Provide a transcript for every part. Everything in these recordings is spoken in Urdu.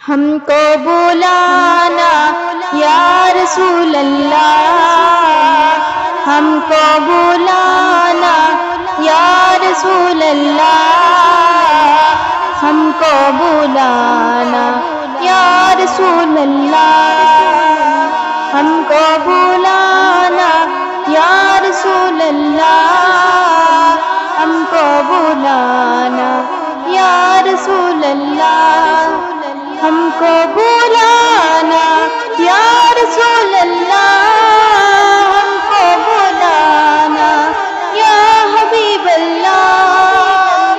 ہم کو بلانا یا رسول اللہ، ہم کو بلانا یا رسول اللہ، ہم کو بلانا یا رسول اللہ، ہم کو بلانا یا رسول اللہ، ہم کو بلانا یا رسول اللہ، ہم کو بلانا یا رسول اللہ، ہم کو بلانا یا حبیب اللہ۔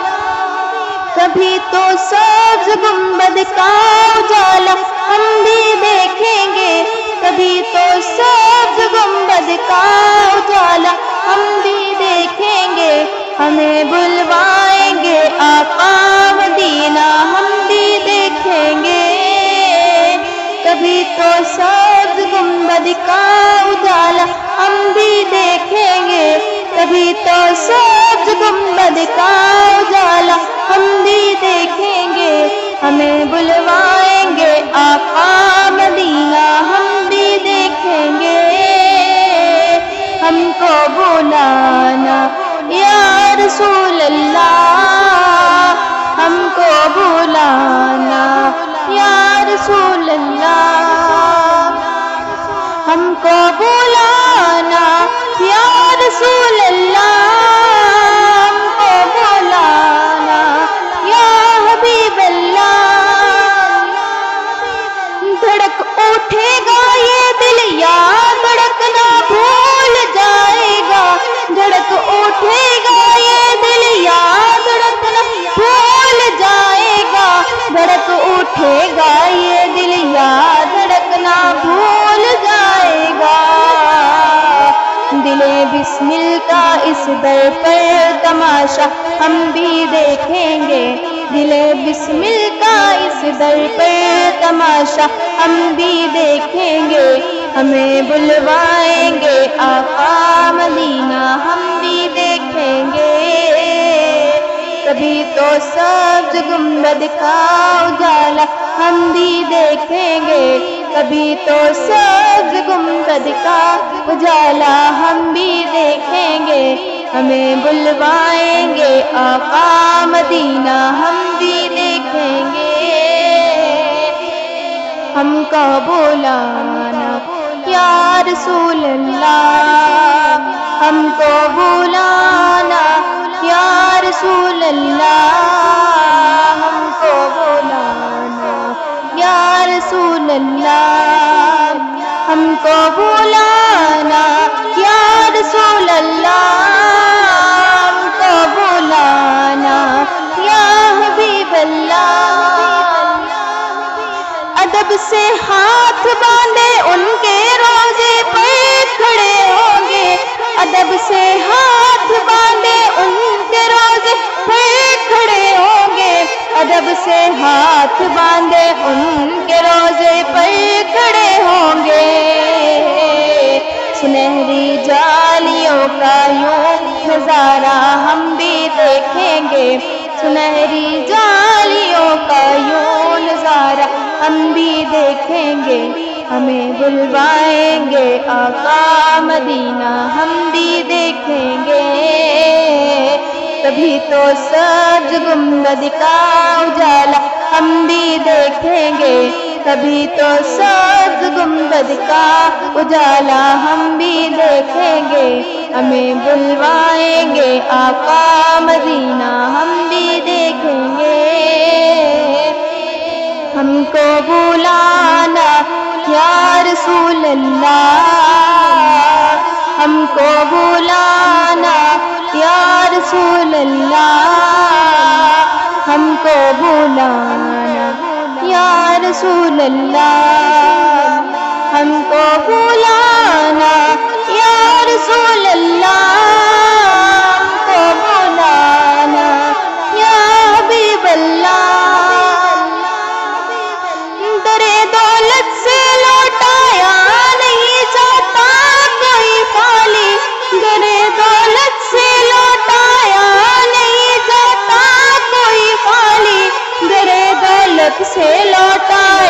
کبھی تو سبز گنبد کا اجالا ہم بھی دیکھیں گے، کبھی تو سبز گنبد کا اجالا ہم بھی دیکھیں گے، ہمیں بلوائیں گے آقا مدینہ ہم بھی دیکھیں گے۔ کبھی تو سبز گنبد کا اجالا ہم بھی دیکھیں گے، کبھی تو سبز گنبد کا اجالا ہم بھی دیکھیں گے، ہمیں بلوائیں گے آقا مدینہ ہم بھی دیکھیں گے۔ ہم کو بلانا یا رسول اللہ، ہم کو بلانا یا رسول اللہ، ہم کو بلانا یا رسول اللہ، ہم کو بلانا یا حبیب اللہ۔ دھڑک اٹھے گا یہ دل یا دھڑکنا بھول جائے گا، دھڑک اٹھے گا یہ دل یا دھڑکنا بھول جائے گا، دھڑک اٹھے گا یہ دل یا دھڑکنا بھول جائے گا۔ دل بسمل کا اس در پر تماشا ہم بھی دیکھیں گے، دل بسمل کا اس در پر تماشا ہم بھی دیکھیں گے، ہمیں بلوائیں گے آقا مدینہ ہم بھی دیکھیں گے۔ کبھی تو سبز گنبد کا اجالا ہم بھی دیکھیں گے، کبھی تو سبز گنبد کا اجالا ہم بھی دیکھیں گے، ہمیں بلوائیں گے آقا مدینہ ہم بھی دیکھیں گے۔ ہم کو بلانا یا رسول اللہ، ہم کو بلانا یا رسول اللہ، ہم کو بلانا یا رسول اللہ، ہم کو بلانا یا رسول اللہ، ہم کو بلانا یا حبیب اللہ۔ ادب سے ہاتھ باندھے ان کے روضے پہ کھڑے ہوں گے، ادب سے ہاتھ باندھے ان کے روضے پہ کھڑے ہوں گے، ادب سے ہاتھ باندھے ان کے روضے پہ کھڑے ہوں گے۔ سنہری جالیوں کا یوں نظارہ ہم بھی دیکھیں گے، سنہری جالیوں کا یوں نظارہ ہم بھی دیکھیں گے، ہمیں بلوائیں گے آقا مدینہ ہم بھی دیکھیں گے۔ کبھی تو سبز گنبد کا اجالا ہم بھی دیکھیں گے، کبھی تو سبز گنبد کا اجالا ہم بھی دیکھیں گے، ہمیں بلوائیں گے آقا مدینہ ہم بھی دیکھیں گے۔ ہم کو بلانا یا رسول اللہ، ہم کو بلانا یا رسول اللہ، ہم کو بلانا یا رسول اللہ، ہم کو بلانا یا رسول اللہ، ہم کو بلانا یا حبیب اللہ۔ درے دولت سے لوٹایا نہیں جاتا کوئی خالی، درے دولت سے لوٹایا نہیں جاتا کوئی خالی، درے دولت سے لوٹایا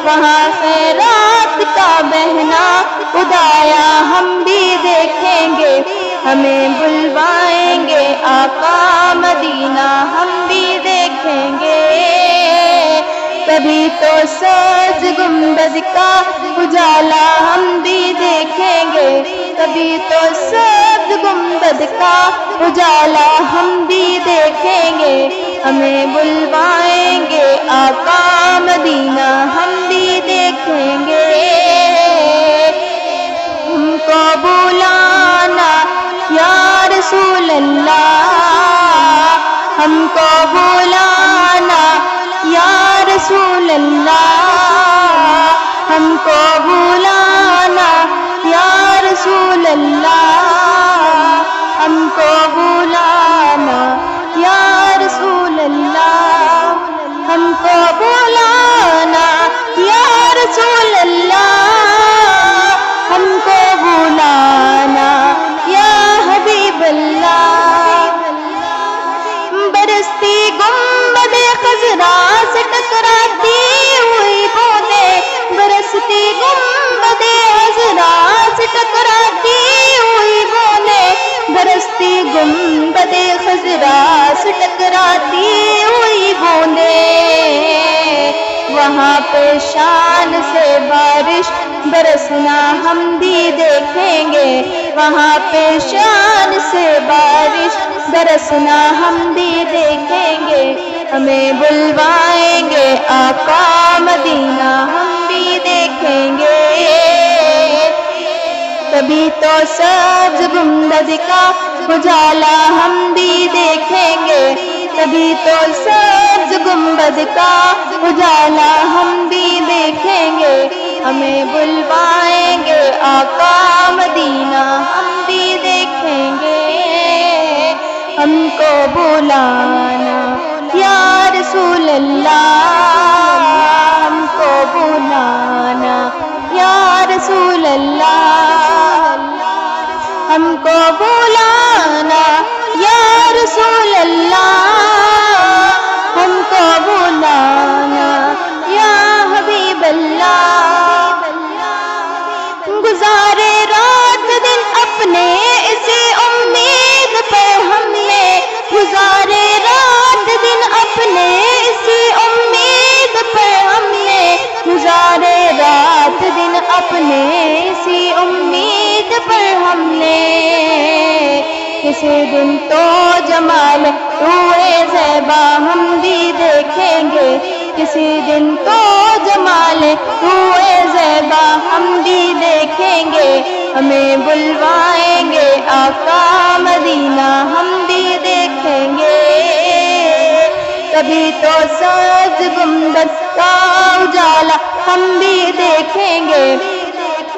وہاں خیرات کا بہنا خدایا ہم بھی دیکھیں گے، ہمیں بلوائیں گے آقا مدینہ ہم بھی دیکھیں گے۔ کبھی تو سبز گنبد کا اجالا ہم بھی دیکھیں گے، کبھی تو سبز گنبد کا اجالا ہم بھی دیکھیں گے، ہمیں بلوائیں گے آقا مدینہ ہم بھی دیکھیں گے۔ ہم کو بلانا یا رسول اللہ، ہم کو بلانا یا رسول اللہ، ہم کو بلانا یا رسول اللہ، ہم کو بلانا یا رسول اللہ، ہم کو بلانا یا رسول اللہ، ہم کو بلانا یا حبیب اللہ۔ برستی گنبد خضرا سے ٹکراتی ہوئی بوندیں، برستی گنبد خضرا سے ٹکراتی ہوئی بوندیں، برستی گنبد خضرا سے ٹکراتی ہوئی بوندیں، وہاں پہ شان سے بارش برسنا ہم بھی دیکھیں گے، وہاں پہ شان سے بارش برسنا ہم بھی دیکھیں گے، ہمیں بلوائیں گے آقا مدینہ ہم بھی دیکھیں گے۔ کبھی تو سبز گنبد کا اجالا ہم بھی دیکھیں گے، کبھی تو سبز گنبد کا اجالا ہم بھی دیکھیں گے، ہمیں بلوائیں گے آقا مدینہ ہم بھی دیکھیں گے۔ ہم کو بلانا یا رسول اللہ، ہم کو بلانا یا رسول اللہ، ہم کو بلانا یا رسول اللہ، ہم کو بلانا یا حبیب اللہ۔ گزارے رات دن اپنے اسی امید پر ہم نے، گزارے رات دن اپنے اسی امید پر ہم نے، گزارے رات دن اپنے اسی امید پر ہم نے، کسی دن تو جمال روئے زیبا ہم بھی دیکھیں گے، کسی دن تو جمال روئے زیبا ہم بھی دیکھیں گے، ہمیں بلوائیں گے آقا مدینہ ہم بھی دیکھیں گے۔ کبھی تو سبز گنبد کا اجالا ہم بھی دیکھیں گے،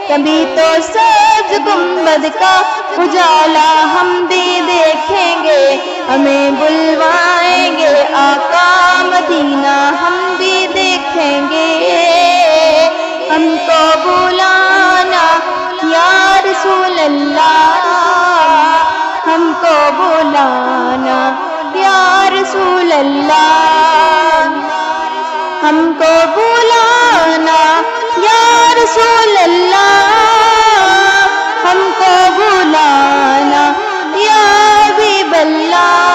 کبھی تو سبز گنبد کا اجالا ہم بھی دیکھیں گے، ہمیں بلوائیں گے آقا مدینہ ہم بھی دیکھیں گے۔ ہم کو بلانا یا رسول اللہ، ہم کو بلانا یا رسول اللہ، ہم کو بلانا یا رسول اللہ، ہم کو بلانا یا حبیب اللہ۔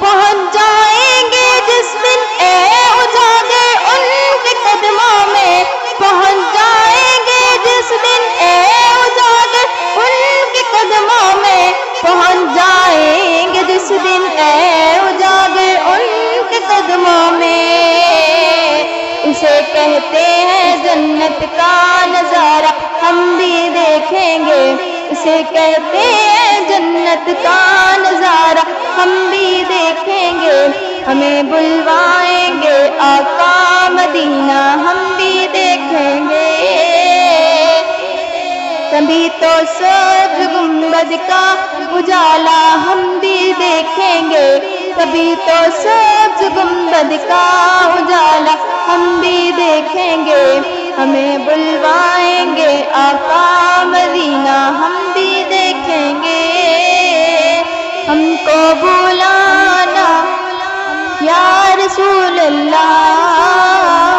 پہنچ جائیں گے جس دن اے اجاگر ان کے قدموں میں، پہنچ جائیں گے جس دن اے اجاگر ان کے قدموں میں، پہنچ جائیں گے جس دن اے اجاگر ان کے قدموں میں، اسے کہتے ہیں جنت کا نظارہ ہم بھی دیکھیں گے، اسے کہتے ہیں جنت کا نظارہ ہم بھی دیکھیں گے، ہمیں بلوائیں گے آقا مدینہ ہم بھی دیکھیں گے۔ کبھی تو سبز گنبد کا اجالا ہم بھی دیکھیں گے، کبھی تو سبز گنبد کا اجالا ہم بھی دیکھیں گے، ہمیں بلوائیں گے آقا مدینہ ہم بھی دیکھیں گے۔ ہم کو بلانا یا رسول اللہ،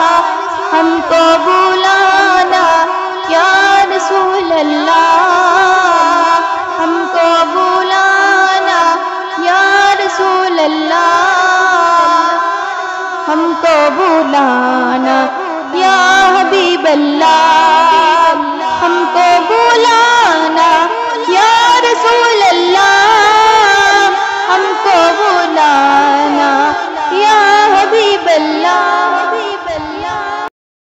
اللہ ہم کو بلانا یا حبیب اللہ ہم کو بلانا